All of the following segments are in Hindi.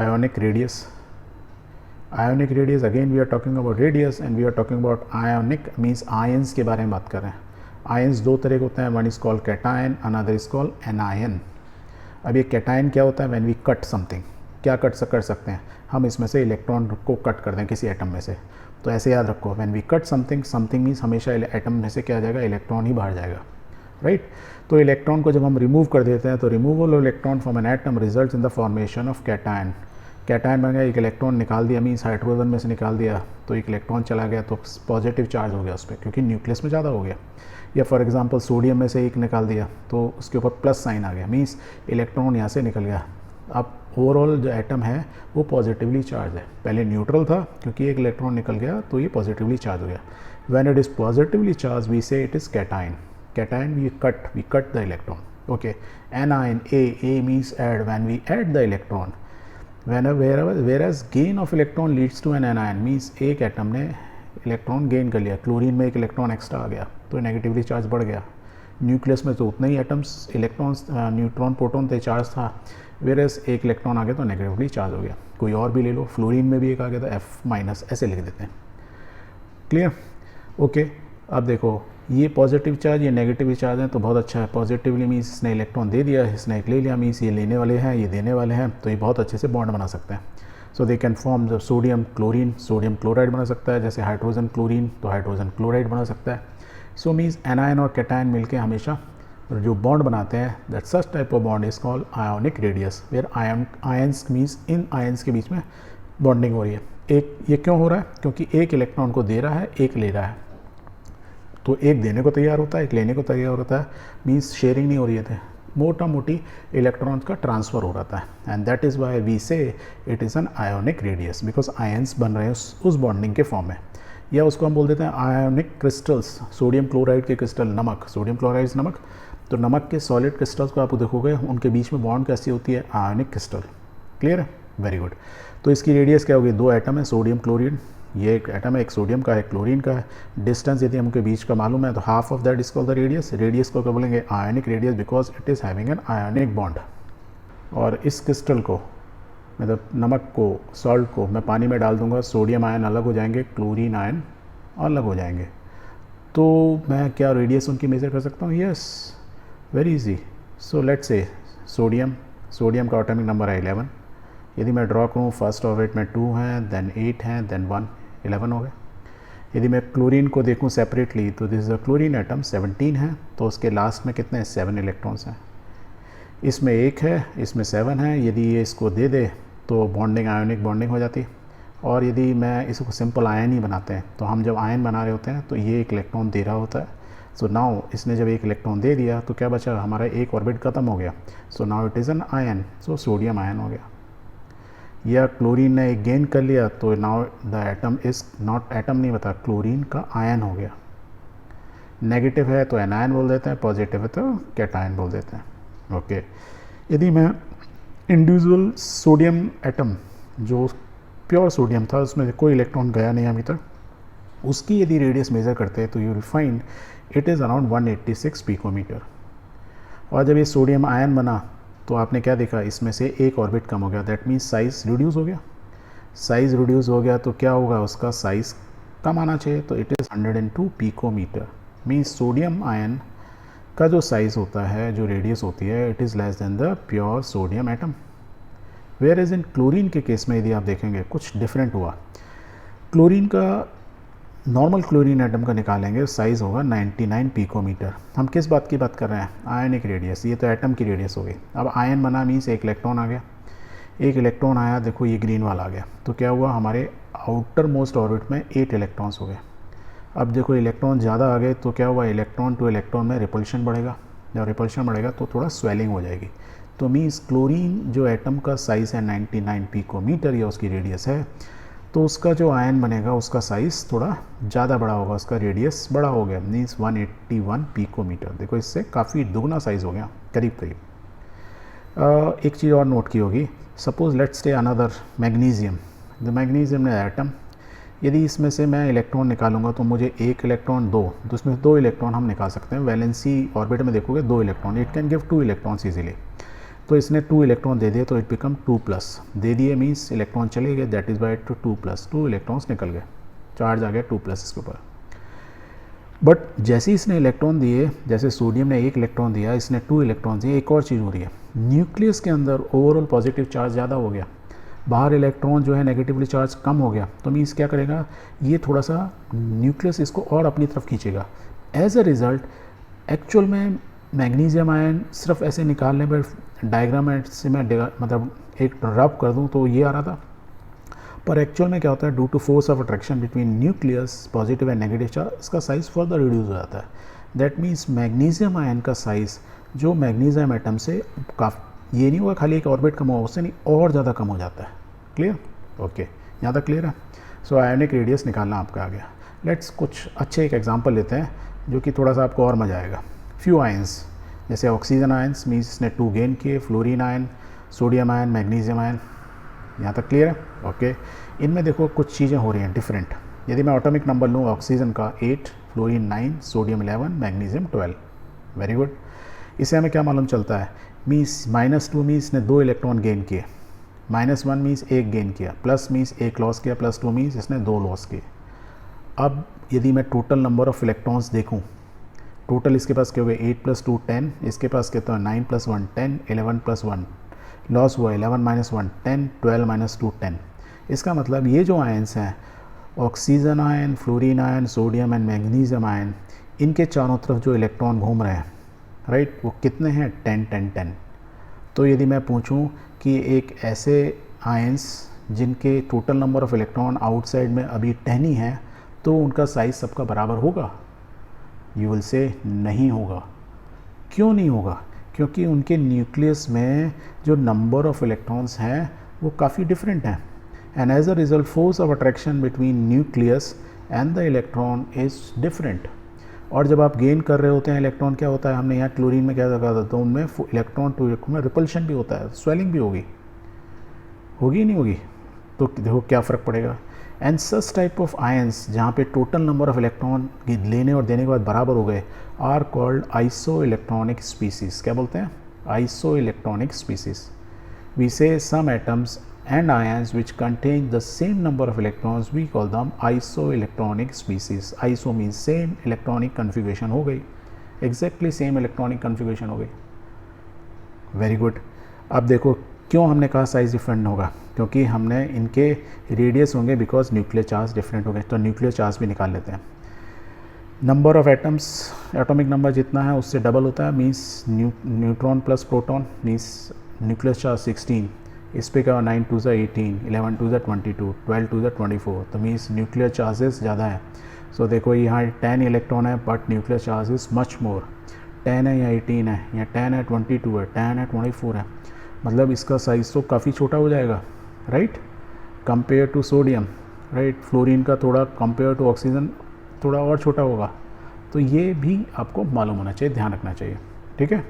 ionic radius. Ionic radius, again we are talking about radius and we are talking about ionic means ions के बारे में बात कर रहे हैं. आयंस दो तरह के होते हैं, one is called cation, another is called anion. अब ये कैटायन क्या होता है? व्हेन वी कट समथिंग, क्या कर सकते हैं हम? इसमें से इलेक्ट्रॉन को कट कर दें किसी एटम में से. तो ऐसे याद रखो, when we cut something, something means हमेशा एटम में से क्या आ जाएगा? इलेक्ट्रॉन ही बाहर जाएगा, राइट. तो इलेक्ट्रॉन को जब हम रिमूव कर देते हैं तो removal of electron from an atom results in the formation of cation. Cation बन गया, एक इलेक्ट्रॉन निकाल दिया, मीन्स हाइड्रोजन में से निकाल दिया तो एक इलेक्ट्रॉन चला गया, तो पॉजिटिव चार्ज हो गया उस पर, क्योंकि न्यूक्लियस में ज़्यादा हो गया. या फॉर एग्जांपल सोडियम में से एक निकाल दिया तो उसके ऊपर प्लस साइन आ गया, मीन्स इलेक्ट्रॉन यहाँ से निकल गया. अब ओवरऑल जो एटम है वो पॉजिटिवली चार्ज है. पहले न्यूट्रल था, क्योंकि एक इलेक्ट्रॉन निकल गया तो ये पॉजिटिवली चार्ज हो गया. When it is positively charge we say it is cation. Cation we cut the electron. Okay. Anion, a means add, when we add the electron. whereas gain of electron leads to an anion, means एक एटम ने इलेक्ट्रॉन गेन कर लिया, क्लोरीन में एक इलेक्ट्रॉन एक्स्ट्रा आ गया तो नेगेटिवली चार्ज बढ़ गया. न्यूक्लियस में तो उतना ही एटम्स, इलेक्ट्रॉन्स, न्यूट्रॉन, प्रोटॉन थे, चार्ज था. वेरस एक इलेक्ट्रॉन आ गया तो नेगेटिवली चार्ज हो गया. कोई और भी ले लो, फ्लोरीन में भी एक आ गया था F-, ऐसे लिख देते हैं. क्लियर? ओके. अब देखो, ये पॉजिटिव चार्ज, ये नेगेटिव चार्ज है तो बहुत अच्छा है. पॉजिटिवली मीन्स इसने इलेक्ट्रॉन दे दिया, इसने एक ले लिया, मीन्स ये लेने वाले हैं, ये देने वाले हैं, तो ये बहुत अच्छे से बॉन्ड बना सकते हैं. So they can form the sodium chlorine, sodium chloride बना सकता है. जैसे हाइड्रोजन क्लोरीन तो हाइड्रोजन क्लोराइड बना सकता है. सो मीन्स एनायन और कैटायन मिलके हमेशा जो बॉन्ड बनाते हैं, that such type of bond is called ionic radius, where ions means in ions के बीच में बॉन्डिंग हो रही है. एक ये क्यों हो रहा है? क्योंकि एक इलेक्ट्रॉन को दे रहा है, एक ले रहा है, तो एक देने को तैयार होता है, एक लेने को तैयार होता है, मीन्स शेयरिंग नहीं हो रही है, मोटा मोटी इलेक्ट्रॉन्स का ट्रांसफ़र हो रहा है. And that is why we say it is an ionic radius, because ions बन रहे हैं उस बॉन्डिंग के फॉर्म में. या उसको हम बोल देते हैं आयोनिक क्रिस्टल्स. सोडियम क्लोराइड के क्रिस्टल, नमक, सोडियम क्लोराइड नमक, तो नमक के सॉलिड क्रिस्टल्स को आप देखोगे उनके बीच में बॉन्ड कैसी होती है? Ionic crystal. क्लियर है? Very good. तो इसकी रेडियस क्या होगी? दो एटम है, सोडियम क्लोरीन, ये एक एटम है, एक सोडियम का है, क्लोरीन का है. डिस्टेंस यदि हमके बीच का मालूम है तो half of that is called the radius. Radius को क्या बोलेंगे? Ionic radius, because it is having an ionic bond. और इस क्रिस्टल को, मतलब नमक को, सॉल्ट को मैं पानी में डाल दूंगा, सोडियम आयन अलग हो जाएंगे, क्लोरीन आयन अलग हो जाएंगे, तो मैं क्या रेडियस उनकी मेज़र कर सकता हूँ? Yes, very easy. So let's say sodium का एटॉमिक नंबर है 11. यदि मैं ड्रॉ करूँ, फर्स्ट ऑर्बिट में 2 हैं, देन 8 हैं, देन 1, 11 हो गए. यदि मैं क्लोरीन को देखूँ सेपरेटली तो this is a chlorine atom, 17 है, तो उसके लास्ट में कितने हैं? 7 इलेक्ट्रॉन्स हैं. इसमें 1 है, इसमें 7 है. यदि ये इसको दे दे तो बॉन्डिंग, आयोनिक बॉन्डिंग हो जाती. और यदि मैं इसको सिंपल आयन ही बनाते हैं, तो हम जब आयन बना रहे होते हैं तो ये एक इलेक्ट्रॉन दे रहा होता है. सो नाउ इसने जब एक इलेक्ट्रॉन दे दिया तो क्या बचा? हमारा एक ऑर्बिट खत्म हो गया. So now it is an ion, so sodium ion हो गया. या क्लोरीन ने एक गेन कर लिया तो now the atom is not, atom नहीं बता, क्लोरीन का आयन हो गया. नेगेटिव है तो एनायन बोल देते हैं, पॉजिटिव है तो कैटायन बोल देते हैं. ओके. यदि मैं इंडिविजुअल सोडियम एटम, जो प्योर सोडियम था, उसमें से कोई इलेक्ट्रॉन गया नहीं अभी तक, उसकी यदि रेडियस मेज़र करते हैं तो you will find it is around 186 picometre. और जब ये सोडियम आयन बना तो आपने क्या देखा? इसमें से एक ऑर्बिट कम हो गया, दैट मीन्स साइज़ रिड्यूस हो गया. साइज़ रिड्यूस हो गया तो क्या होगा? उसका साइज़ कम आना चाहिए, तो it is 102 picometre. Means sodium ion का जो साइज़ होता है, जो रेडियस होती है, it is less than the pure sodium atom. Where is in chlorine के केस में यदि आप देखेंगे कुछ डिफरेंट हुआ. क्लोरीन का, नॉर्मल क्लोरीन एटम का निकालेंगे, साइज़ होगा 99 पिकोमीटर. हम किस बात की बात कर रहे हैं? Ionic radius. ये तो एटम की रेडियस हो गई. अब आयन बना मीन्स एक इलेक्ट्रॉन आ गया, एक इलेक्ट्रॉन आया, देखो ये ग्रीन वाला आ गया, तो क्या हुआ? हमारे आउटर मोस्ट ऑर्बिट में 8 इलेक्ट्रॉन्स हो गए. अब देखो इलेक्ट्रॉन ज़्यादा आ गए तो क्या हुआ? इलेक्ट्रॉन टू इलेक्ट्रॉन में रिपल्शन बढ़ेगा. जब रिपल्शन बढ़ेगा तो थोड़ा स्वेलिंग हो जाएगी. तो मीन्स क्लोरीन जो एटम का साइज़ है 99 पिकोमीटर, या उसकी रेडियस है, तो उसका जो आयन बनेगा उसका साइज़ थोड़ा ज़्यादा बड़ा होगा, उसका रेडियस बड़ा हो गया, मीन्स 181 पिकोमीटर. देखो इससे काफ़ी दुगना साइज़ हो गया, करीब करीब. एक चीज़ और नोट की होगी, सपोज लेट्स टे another magnesium. The magnesium atom, यदि इसमें से मैं इलेक्ट्रॉन निकालूंगा तो मुझे एक इलेक्ट्रॉन, दो, तो इसमें 2 इलेक्ट्रॉन हम निकाल सकते हैं. वैलेंसी ऑर्बिट में देखोगे 2 electron, it can give 2 electrons easily. तो इसने 2 इलेक्ट्रॉन दे दिए तो इट बिकम 2+ दे दिए मीन्स इलेक्ट्रॉन चले गए, दैट इज़ बाय 2+, 2 इलेक्ट्रॉन्स निकल गए, चार्ज आ गया 2+ इसके ऊपर। बट जैसे इसने इलेक्ट्रॉन दिए, जैसे सोडियम ने 1 इलेक्ट्रॉन दिया, इसने 2 इलेक्ट्रॉन दिए, एक और चीज़ हो रही है, न्यूक्लियस के अंदर ओवरऑल पॉजिटिव चार्ज ज़्यादा हो गया, बाहर इलेक्ट्रॉन जो है नेगेटिवली चार्ज कम हो गया, तो मीन्स क्या करेगा, ये थोड़ा सा न्यूक्लियस इसको और अपनी तरफ खींचेगा। एज अ रिज़ल्ट एक्चुअल में मैग्नीशियम आयन सिर्फ ऐसे निकालने पर डायग्राम से मैं मतलब एक रब कर दूं तो ये आ रहा था, पर एक्चुअल में क्या होता है, due to force of attraction between nucleus positive and negative charge, इसका साइज़ फर्दर रिड्यूस हो जाता है। दैट मीन्स मैग्नीशियम आयन का साइज़ जो मैग्नीशियम एटम से काफ़ी, ये नहीं हुआ खाली एक ऑर्बिट कम हुआ, उससे नहीं और ज़्यादा कम हो जाता है। क्लियर? ओके, यहाँ तक क्लियर है। सो आयोनिक रेडियस निकालना आपका आ गया। लेट्स कुछ अच्छे एक एग्जांपल लेते हैं जो कि थोड़ा सा आपको और मज़ा आएगा। फ्यू आयंस, जैसे ऑक्सीजन आयंस मीन्स इसने 2 गेन किए, fluorine ion, sodium ion, magnesium ion. यहाँ तक क्लियर है? ओके, इनमें देखो कुछ चीज़ें हो रही हैं डिफरेंट। यदि मैं ऑटोमिक नंबर लूँ ऑक्सीजन का 8, fluorine 9, sodium 11, magnesium 12। Very good. इससे हमें क्या मालूम चलता है, मीन्स -2 मीन्स इसने 2 इलेक्ट्रॉन गेन किए, -1 मीन्स 1 गेन किया, प्लस मीन्स 1 लॉस किया, +2 मीन्स इसने 2 लॉस किए। अब यदि मैं टोटल नंबर ऑफ़ इलेक्ट्रॉन्स देखूं, टोटल इसके पास क्या हो गए, 8 + 2 10, इसके पास कितना 9 + 1 10, 11 + 1 लॉस हुआ, 11 - 1 10, 12 - 2 10। इसका मतलब ये जो आयंस हैं, oxygen ion, fluorine ion, sodium and magnesium ion, इनके चारों तरफ जो इलेक्ट्रॉन घूम रहे हैं, राइट, वो कितने हैं, 10 10 10। तो यदि मैं पूछूं कि एक ऐसे आयंस जिनके total number of electron outside में अभी 10 ही हैं, तो उनका साइज़ सबका बराबर होगा? यू विल से नहीं होगा। क्यों नहीं होगा? क्योंकि उनके न्यूक्लियस में जो नंबर ऑफ़ इलेक्ट्रॉन्स हैं वो काफ़ी डिफरेंट हैं, and as a result force of attraction between nucleus and the electron is different. और जब आप गेन कर रहे होते हैं इलेक्ट्रॉन, क्या होता है, हमने यहाँ क्लोरीन में क्या देखा था, तो उनमें इलेक्ट्रॉन टू इलेक्ट्रॉन में रिपल्शन भी होता है, स्वेलिंग भी होगी नहीं होगी? तो देखो क्या फ़र्क पड़ेगा। And such type of ions जहाँ पे टोटल नंबर ऑफ इलेक्ट्रॉन लेने और देने के बाद बराबर हो गए, are called isoelectronic species. क्या बोलते हैं? Isoelectronic species. We say some atoms and ions which contain the same number of electrons, we call them isoelectronic species. Iso means same electronic configuration हो गई, exactly same electronic configuration हो गई। Very good. अब देखो क्यों हमने कहा साइज़ डिफरेंट होगा, क्योंकि हमने इनके रेडियस होंगे बिकॉज न्यूक्लियर चार्ज डिफरेंट हो गए। तो न्यूक्लियर चार्ज भी निकाल लेते हैं। Number of atoms, atomic number जितना है उससे डबल होता है, means neutron plus proton means nuclear charge 16, इस पे क्या 9 × 2 = 18, 11 × 2 = 22, 12 × 2 = 24, तो मीन्स न्यूक्लियर चार्जेस ज़्यादा है। सो देखो यहाँ 10 इलेक्ट्रॉन है but nuclear charges much more, 10 है या 18 है या 10 है 22 है 10 है 24 है, मतलब इसका साइज़ तो काफ़ी छोटा हो जाएगा, right, compare to sodium, right. Fluorine का थोड़ा कंपेयर टू ऑक्सीजन थोड़ा और छोटा होगा। तो ये भी आपको मालूम होना चाहिए, ध्यान रखना चाहिए, ठीक है।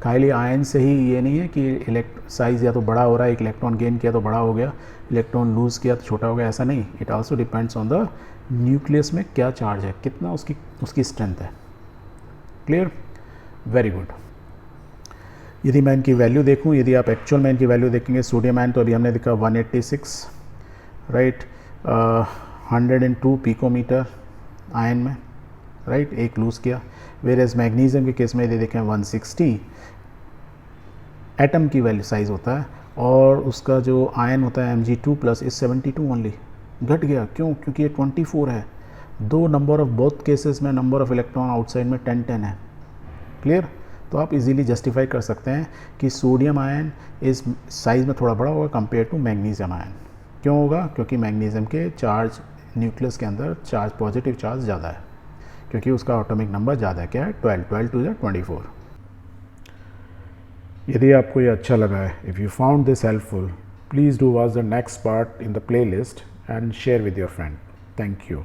खाली आयन से ही ये नहीं है कि साइज़ या तो बड़ा हो रहा है, एक इलेक्ट्रॉन गेन किया तो बड़ा हो गया, इलेक्ट्रॉन लूज़ किया तो छोटा हो गया, ऐसा नहीं। It also depends on the nucleus में क्या चार्ज है, कितना उसकी स्ट्रेंथ है। क्लियर? Very good. यदि मैं इनकी वैल्यू देखूं, यदि आप एक्चुअल में इनकी वैल्यू देखेंगे, सोडियम आयन तो अभी हमने देखा 186, राइट, 102 पिकोमीटर आयन में, राइट, एक लूज़ किया। वेरेज मैग्नीशियम के केस में यदि देखें 160 एटम की वैल्यू साइज़ होता है, और उसका जो आयन होता है Mg2+ इज 72 ओनली, घट गया। क्यों? क्योंकि ये 24 है। दो नंबर ऑफ बोथ केसेस में नंबर ऑफ इलेक्ट्रॉन आउटसाइड में 10 10 है। क्लियर? तो आप इजीली जस्टिफाई कर सकते हैं कि सोडियम आयन इस साइज़ में थोड़ा बड़ा होगा कंपेयर टू मैग्नीशियम आयन। क्यों होगा? क्योंकि मैग्नीशियम के चार्ज न्यूक्लियस के अंदर चार्ज, पॉजिटिव चार्ज ज़्यादा है, क्योंकि उसका एटॉमिक नंबर ज़्यादा है। क्या है? 12, 12 × 2 = 24। यदि आपको ये अच्छा लगा है, if you found this helpful, please do watch the next part in the playlist and share with your friend. Thank you.